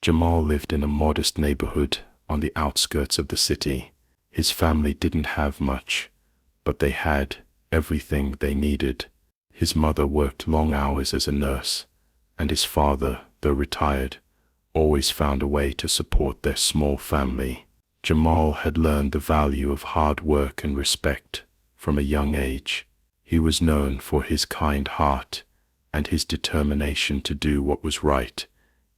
Jamal lived in a modest neighborhood on the outskirts of the city. His family didn't have much, but they had everything they needed. His mother worked long hours as a nurse, and his father, though retired, always found a way to support their small family. Jamal had learned the value of hard work and respect from a young age. He was known for his kind heart and his determination to do what was right,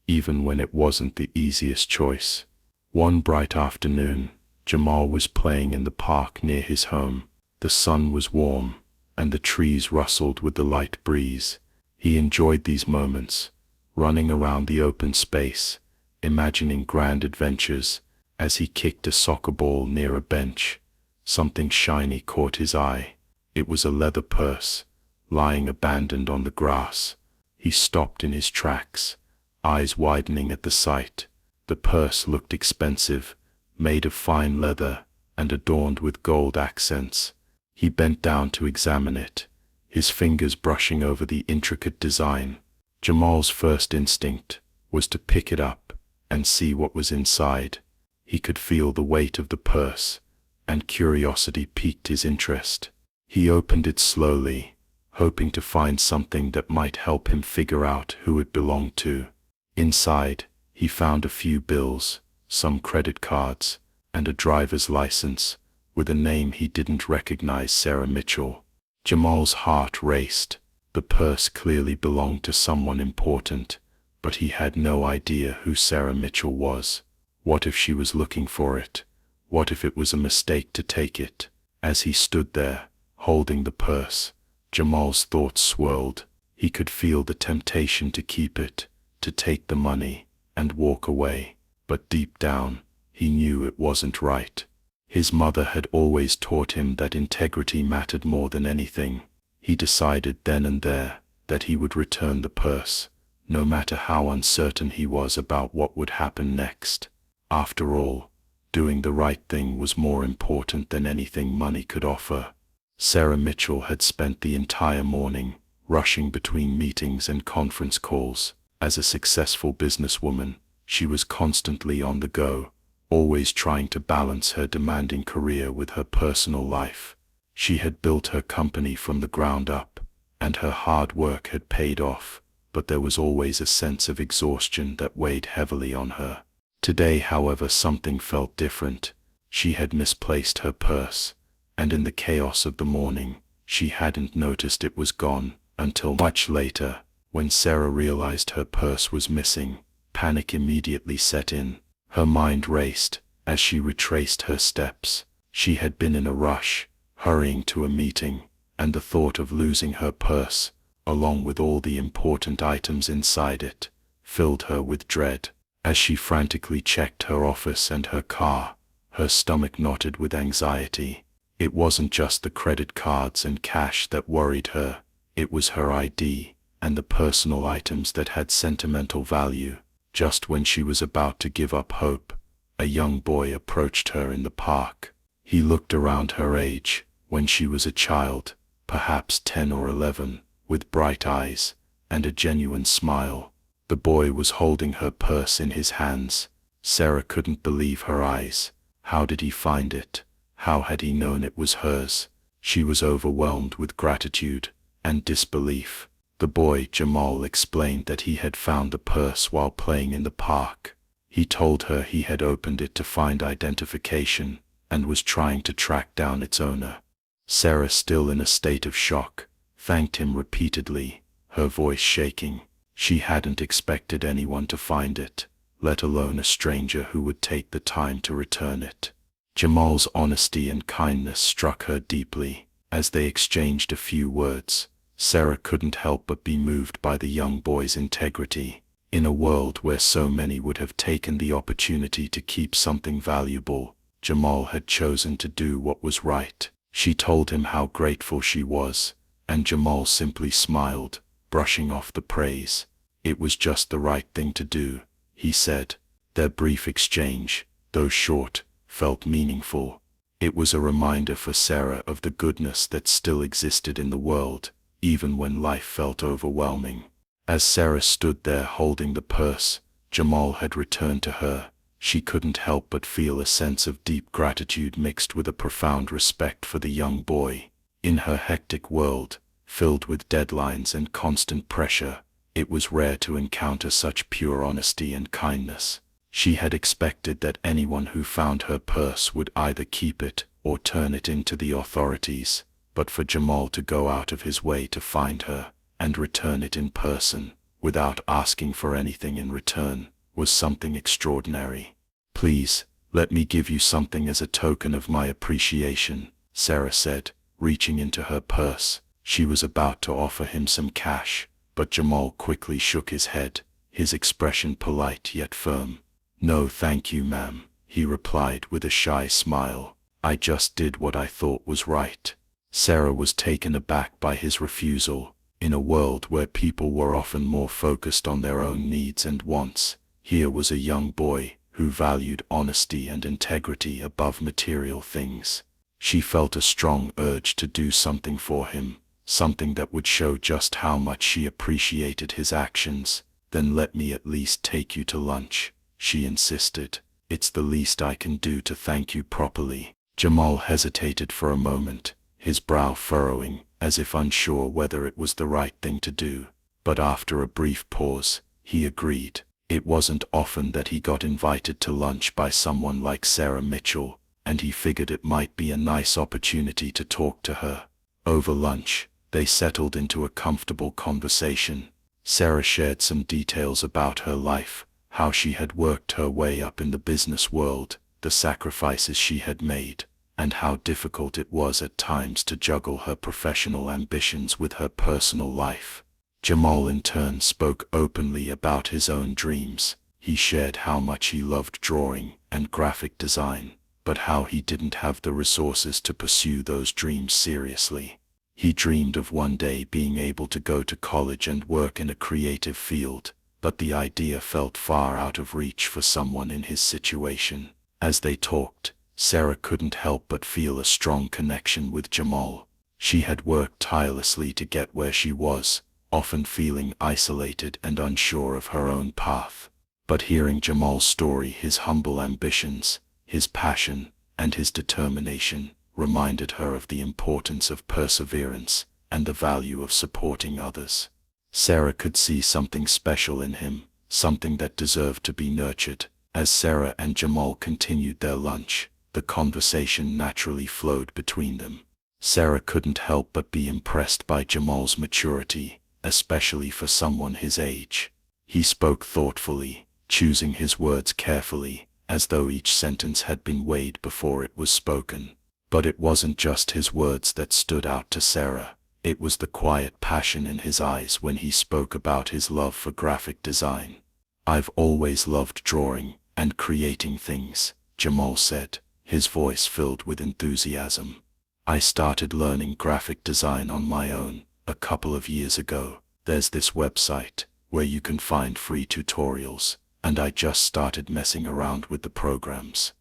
even when it wasn't the easiest choice. One bright afternoon, Jamal was playing in the park near his home. The sun was warm, and the trees rustled with the light breeze. He enjoyed these moments, running around the open space, imagining grand adventures. As he kicked a soccer ball near a bench, something shiny caught his eye. It was a leather purse, lying abandoned on the grass. He stopped in his tracks, eyes widening at the sight. The purse looked expensive, made of fine leather and adorned with gold accents. He bent down to examine it, his fingers brushing over the intricate design. Jamal's first instinct was to pick it up and see what was inside. He could feel the weight of the purse, and curiosity piqued his interest. He opened it slowly, hoping to find something that might help him figure out who it belonged to. Inside, he found a few bills, some credit cards, and a driver's license, with a name he didn't recognize: Sarah Mitchell. Jamal's heart raced. The purse clearly belonged to someone important, but he had no idea who Sarah Mitchell was. What if she was looking for it? What if it was a mistake to take it? As he stood there, holding the purse, Jamal's thoughts swirled. He could feel the temptation to keep it, to take the money, and walk away. But deep down, he knew it wasn't right. His mother had always taught him that integrity mattered more than anything. He decided then and there that he would return the purse, no matter how uncertain he was about what would happen next. After all, doing the right thing was more important than anything money could offer. Sarah Mitchell had spent the entire morning rushing between meetings and conference calls. As a successful businesswoman, she was constantly on the go, always trying to balance her demanding career with her personal life. She had built her company from the ground up, and her hard work had paid off, but there was always a sense of exhaustion that weighed heavily on her. Today, however, something felt different. She had misplaced her purse, and in the chaos of the morning, she hadn't noticed it was gone until much later. When Sarah realized her purse was missing, panic immediately set in. Her mind raced as she retraced her steps. She had been in a rush, hurrying to a meeting, and the thought of losing her purse, along with all the important items inside it, filled her with dread. As she frantically checked her office and her car, her stomach knotted with anxiety. It wasn't just the credit cards and cash that worried her, it was her ID and the personal items that had sentimental value. Just when she was about to give up hope, a young boy approached her in the park. He looked around her age, when she was a child, perhaps 10 or 11, with bright eyes and a genuine smile. The boy was holding her purse in his hands. Sarah couldn't believe her eyes. How did he find it? How had he known it was hers? She was overwhelmed with gratitude and disbelief. The boy, Jamal, explained that he had found the purse while playing in the park. He told her he had opened it to find identification and was trying to track down its owner. Sarah, still in a state of shock, thanked him repeatedly, her voice shaking. She hadn't expected anyone to find it, let alone a stranger who would take the time to return it. Jamal's honesty and kindness struck her deeply. As they exchanged a few words, Sarah couldn't help but be moved by the young boy's integrity. In a world where so many would have taken the opportunity to keep something valuable, Jamal had chosen to do what was right. She told him how grateful she was, and Jamal simply smiled, brushing off the praise. It was just the right thing to do, he said. Their brief exchange, though short, felt meaningful. It was a reminder for Sarah of the goodness that still existed in the world, even when life felt overwhelming. As Sarah stood there holding the purse, Jamal had returned to her, she couldn't help but feel a sense of deep gratitude mixed with a profound respect for the young boy. In her hectic world, filled with deadlines and constant pressure, it was rare to encounter such pure honesty and kindness. She had expected that anyone who found her purse would either keep it or turn it into the authorities, but for Jamal to go out of his way to find her and return it in person, without asking for anything in return, was something extraordinary. "Please, let me give you something as a token of my appreciation," Sarah said, reaching into her purse. She was about to offer him some cash, but Jamal quickly shook his head, his expression polite yet firm. "No thank you, ma'am," he replied with a shy smile. "I just did what I thought was right." Sarah was taken aback by his refusal. In a world where people were often more focused on their own needs and wants, here was a young boy who valued honesty and integrity above material things. She felt a strong urge to do something for him, something that would show just how much she appreciated his actions. "Then let me at least take you to lunch," she insisted. "It's the least I can do to thank you properly." Jamal hesitated for a moment, his brow furrowing, as if unsure whether it was the right thing to do. But after a brief pause, he agreed. It wasn't often that he got invited to lunch by someone like Sarah Mitchell, and he figured it might be a nice opportunity to talk to her. Over lunch, they settled into a comfortable conversation. Sarah shared some details about her life, how she had worked her way up in the business world, the sacrifices she had made, and how difficult it was at times to juggle her professional ambitions with her personal life. Jamal in turn spoke openly about his own dreams. He shared how much he loved drawing and graphic design, but how he didn't have the resources to pursue those dreams seriously. He dreamed of one day being able to go to college and work in a creative field, but the idea felt far out of reach for someone in his situation. As they talked, Sarah couldn't help but feel a strong connection with Jamal. She had worked tirelessly to get where she was, often feeling isolated and unsure of her own path. But hearing Jamal's story, his humble ambitions, his passion, and his determination, reminded her of the importance of perseverance and the value of supporting others. Sarah could see something special in him, something that deserved to be nurtured. As Sarah and Jamal continued their lunch, the conversation naturally flowed between them. Sarah couldn't help but be impressed by Jamal's maturity, especially for someone his age. He spoke thoughtfully, choosing his words carefully, as though each sentence had been weighed before it was spoken. But it wasn't just his words that stood out to Sarah. It was the quiet passion in his eyes when he spoke about his love for graphic design. "I've always loved drawing and creating things," Jamal said, his voice filled with enthusiasm. "I started learning graphic design on my own a couple of years ago. There's this website where you can find free tutorials, and I just started messing around with the programs.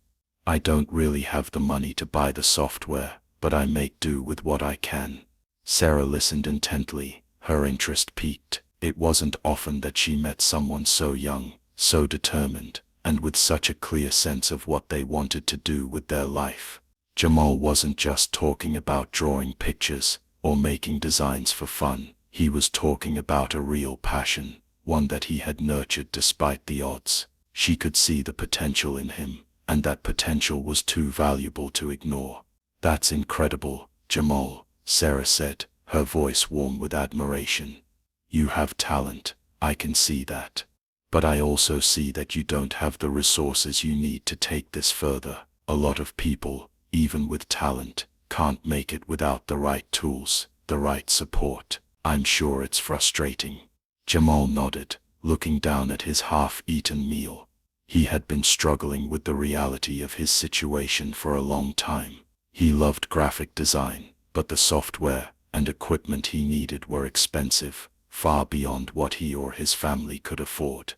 I don't really have the money to buy the software, but I make do with what I can." Sarah listened intently, her interest piqued. It wasn't often that she met someone so young, so determined, and with such a clear sense of what they wanted to do with their life. Jamal wasn't just talking about drawing pictures or making designs for fun. He was talking about a real passion, one that he had nurtured despite the odds. She could see the potential in him, and that potential was too valuable to ignore. "That's incredible, Jamal," Sarah said, her voice warm with admiration. "You have talent, I can see that. But I also see that you don't have the resources you need to take this further. A lot of people, even with talent, can't make it without the right tools, the right support. I'm sure it's frustrating." Jamal nodded, looking down at his half-eaten meal. He had been struggling with the reality of his situation for a long time. He loved graphic design, but the software and equipment he needed were expensive, far beyond what he or his family could afford.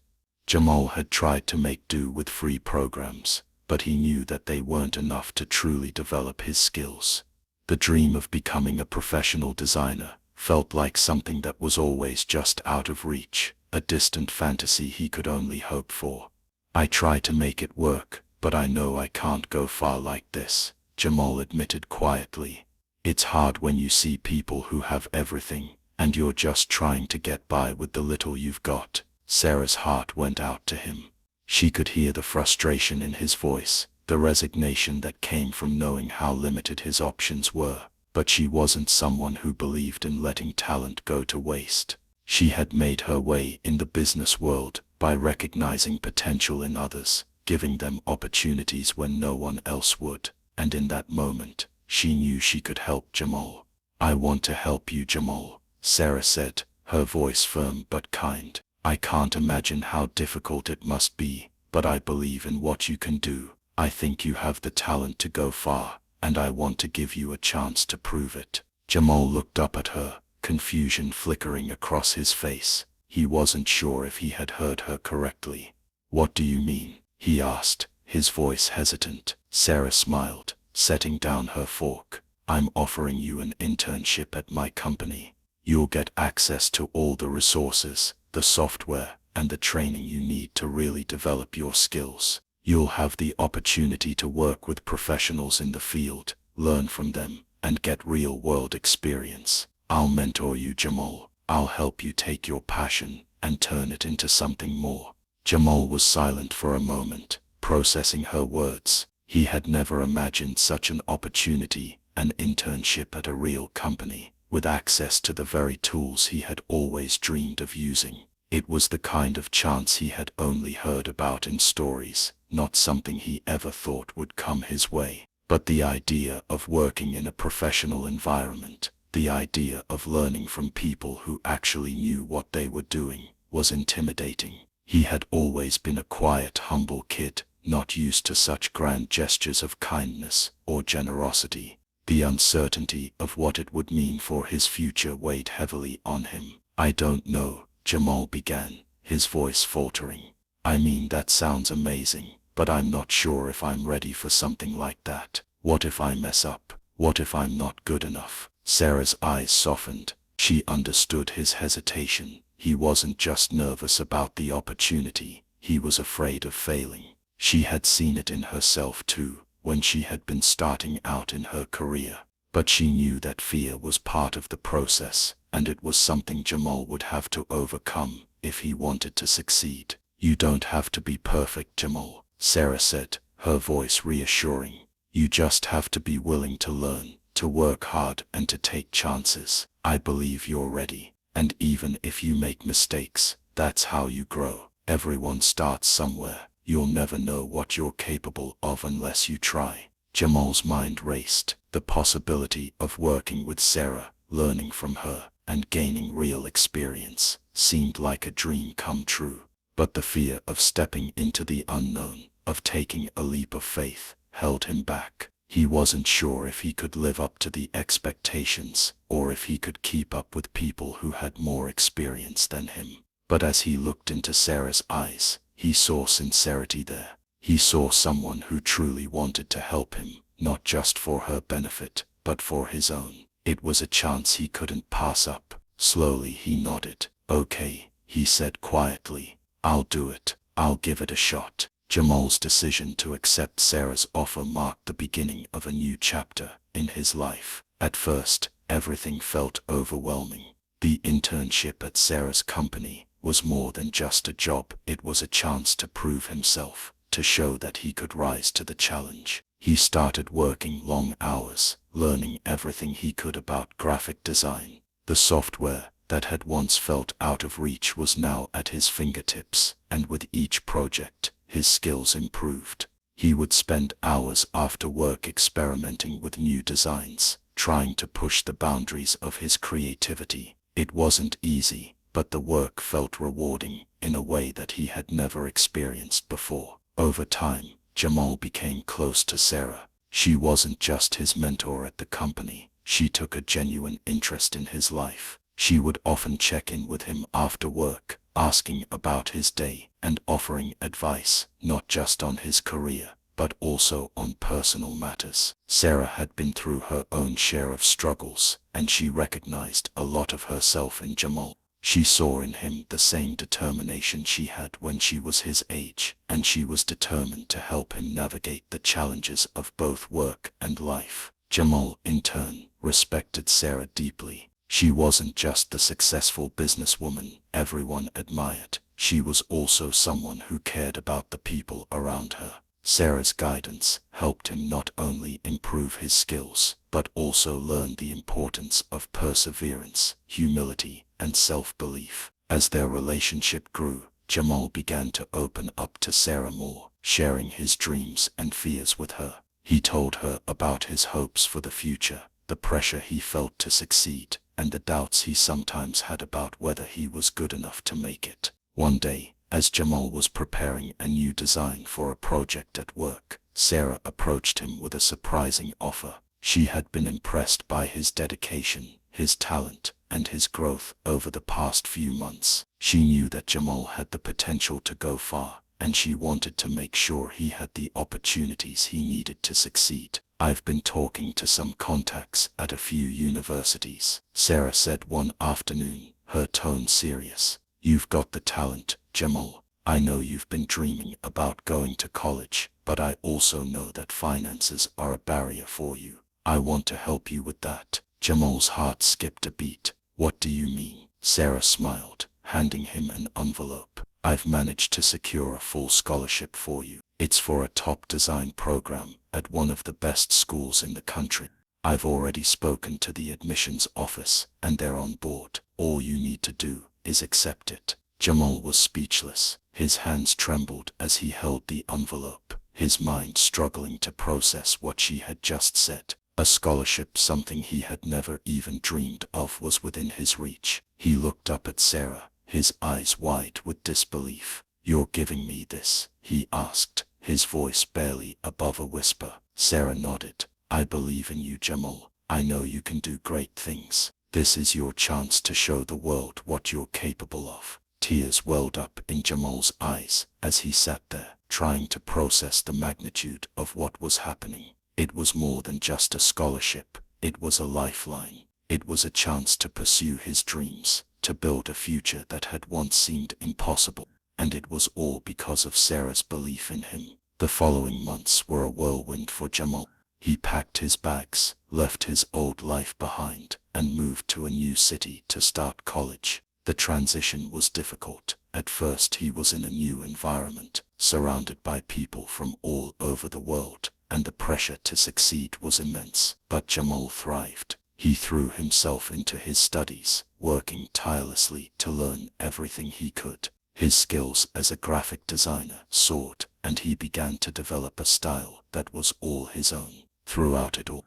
Jamal had tried to make do with free programs, but he knew that they weren't enough to truly develop his skills. The dream of becoming a professional designer felt like something that was always just out of reach, a distant fantasy he could only hope for. I try to make it work, but I know I can't go far like this, Jamal admitted quietly. It's hard when you see people who have everything, and you're just trying to get by with the little you've got. Sarah's heart went out to him. She could hear the frustration in his voice, the resignation that came from knowing how limited his options were. But she wasn't someone who believed in letting talent go to waste. She had made her way in the business world by recognizing potential in others, giving them opportunities when no one else would, and in that moment, she knew she could help Jamal. "I want to help you, Jamal," Sarah said, her voice firm but kind. "I can't imagine how difficult it must be, but I believe in what you can do. I think you have the talent to go far, and I want to give you a chance to prove it." Jamal looked up at her, confusion flickering across his face. He wasn't sure if he had heard her correctly. "What do you mean?" he asked, his voice hesitant. Sarah smiled, setting down her fork. "I'm offering you an internship at my company. You'll get access to all the resources, the software, and the training you need to really develop your skills. You'll have the opportunity to work with professionals in the field, learn from them, and get real-world experience. I'll mentor you, Jamal. I'll help you take your passion and turn it into something more." Jamal was silent for a moment, processing her words. He had never imagined such an opportunity, an internship at a real company, with access to the very tools he had always dreamed of using. It was the kind of chance he had only heard about in stories, not something he ever thought would come his way. But the idea of working in a professional environment, the idea of learning from people who actually knew what they were doing, was intimidating. He had always been a quiet, humble kid, not used to such grand gestures of kindness or generosity. The uncertainty of what it would mean for his future weighed heavily on him. "I don't know," Jamal began, his voice faltering. "I mean, that sounds amazing, but I'm not sure if I'm ready for something like that. What if I mess up? What if I'm not good enough?" Sarah's eyes softened. She understood his hesitation. He wasn't just nervous about the opportunity, he was afraid of failing. She had seen it in herself too, when she had been starting out in her career. But she knew that fear was part of the process, and it was something Jamal would have to overcome if he wanted to succeed. "You don't have to be perfect, Jamal," Sarah said, her voice reassuring. "You just have to be willing to learn, to work hard, and to take chances. I believe you're ready. And even if you make mistakes, that's how you grow. Everyone starts somewhere. You'll never know what you're capable of unless you try." Jamal's mind raced. The possibility of working with Sarah, learning from her, and gaining real experience seemed like a dream come true. But the fear of stepping into the unknown, of taking a leap of faith, held him back. He wasn't sure if he could live up to the expectations, or if he could keep up with people who had more experience than him. But as he looked into Sarah's eyes, he saw sincerity there. He saw someone who truly wanted to help him, not just for her benefit, but for his own. It was a chance he couldn't pass up. Slowly he nodded. "Okay," he said quietly. "I'll do it. I'll give it a shot." Jamal's decision to accept Sarah's offer marked the beginning of a new chapter in his life. At first, everything felt overwhelming. The internship at Sarah's company was more than just a job. It was a chance to prove himself, to show that he could rise to the challenge. He started working long hours, learning everything he could about graphic design. The software that had once felt out of reach was now at his fingertips, and with each project, his skills improved. He would spend hours after work experimenting with new designs, trying to push the boundaries of his creativity. It wasn't easy, but the work felt rewarding in a way that he had never experienced before. Over time, Jamal became close to Sarah. She wasn't just his mentor at the company, she took a genuine interest in his life. She would often check in with him after work, asking about his day and offering advice, not just on his career, but also on personal matters. Sarah had been through her own share of struggles, and she recognized a lot of herself in Jamal. She saw in him the same determination she had when she was his age, and she was determined to help him navigate the challenges of both work and life. Jamal, in turn, respected Sarah deeply. She wasn't just the successful businesswoman everyone admired. She was also someone who cared about the people around her. Sarah's guidance helped him not only improve his skills, but also learn the importance of perseverance, humility, and self-belief. As their relationship grew, Jamal began to open up to Sarah more, sharing his dreams and fears with her. He told her about his hopes for the future, the pressure he felt to succeed, and the doubts he sometimes had about whether he was good enough to make it. One day, as Jamal was preparing a new design for a project at work, Sarah approached him with a surprising offer. She had been impressed by his dedication, his talent, and his growth over the past few months. She knew that Jamal had the potential to go far, and she wanted to make sure he had the opportunities he needed to succeed. "I've been talking to some contacts at a few universities," Sarah said one afternoon, her tone serious. "You've got the talent, Jamal. I know you've been dreaming about going to college, but I also know that finances are a barrier for you. I want to help you with that." Jamal's heart skipped a beat. "What do you mean?" Sarah smiled, handing him an envelope. "I've managed to secure a full scholarship for you. It's for a top design program at one of the best schools in the country. I've already spoken to the admissions office, and they're on board. All you need to do is accept it." Jamal was speechless. His hands trembled as he held the envelope, his mind struggling to process what she had just said. A scholarship, something he had never even dreamed of, was within his reach. He looked up at Sarah, his eyes wide with disbelief. "You're giving me this?" he asked, his voice barely above a whisper. Sarah nodded. "I believe in you, Jamal. I know you can do great things. This is your chance to show the world what you're capable of." Tears welled up in Jamal's eyes as he sat there, trying to process the magnitude of what was happening. It was more than just a scholarship. It was a lifeline. It was a chance to pursue his dreams, to build a future that had once seemed impossible. And it was all because of Sarah's belief in him. The following months were a whirlwind for Jamal. He packed his bags, left his old life behind, and moved to a new city to start college. The transition was difficult. At first he was in a new environment, surrounded by people from all over the world, and the pressure to succeed was immense. But Jamal thrived. He threw himself into his studies, working tirelessly to learn everything he could. His skills as a graphic designer soared, and he began to develop a style that was all his own. Throughout it all,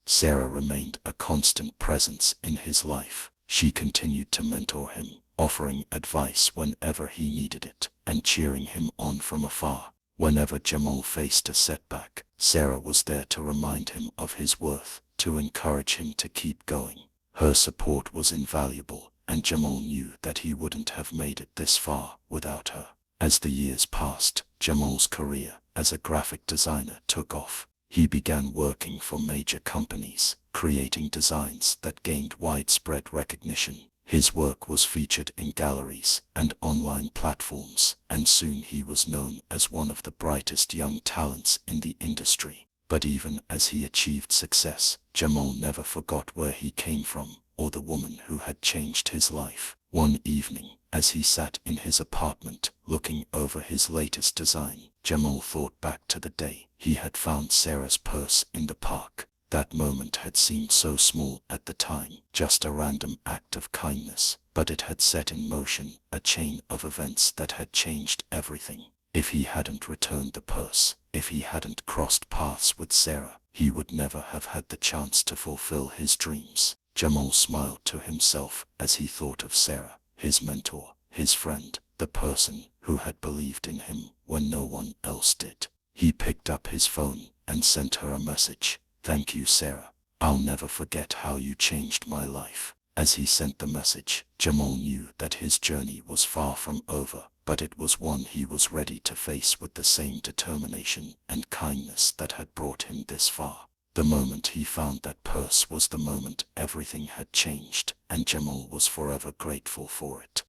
Sarah remained a constant presence in his life. She continued to mentor him, offering advice whenever he needed it, and cheering him on from afar. Whenever Jamal faced a setback, Sarah was there to remind him of his worth, to encourage him to keep going. Her support was invaluable, and Jamal knew that he wouldn't have made it this far without her. As the years passed, Jamal's career as a graphic designer took off. He began working for major companies, creating designs that gained widespread recognition. His work was featured in galleries and online platforms, and soon he was known as one of the brightest young talents in the industry. But even as he achieved success, Jamal never forgot where he came from, or the woman who had changed his life. One evening, as he sat in his apartment, looking over his latest design, Jamal thought back to the day he had found Sarah's purse in the park. That moment had seemed so small at the time, just a random act of kindness, but it had set in motion a chain of events that had changed everything. If he hadn't returned the purse, if he hadn't crossed paths with Sarah, he would never have had the chance to fulfill his dreams. Jamal smiled to himself as he thought of Sarah, his mentor, his friend, the person who had believed in him when no one else did. He picked up his phone and sent her a message. "Thank you, Sarah. I'll never forget how you changed my life." As he sent the message, Jamal knew that his journey was far from over, but it was one he was ready to face with the same determination and kindness that had brought him this far. The moment he found that purse was the moment everything had changed, and Jamal was forever grateful for it.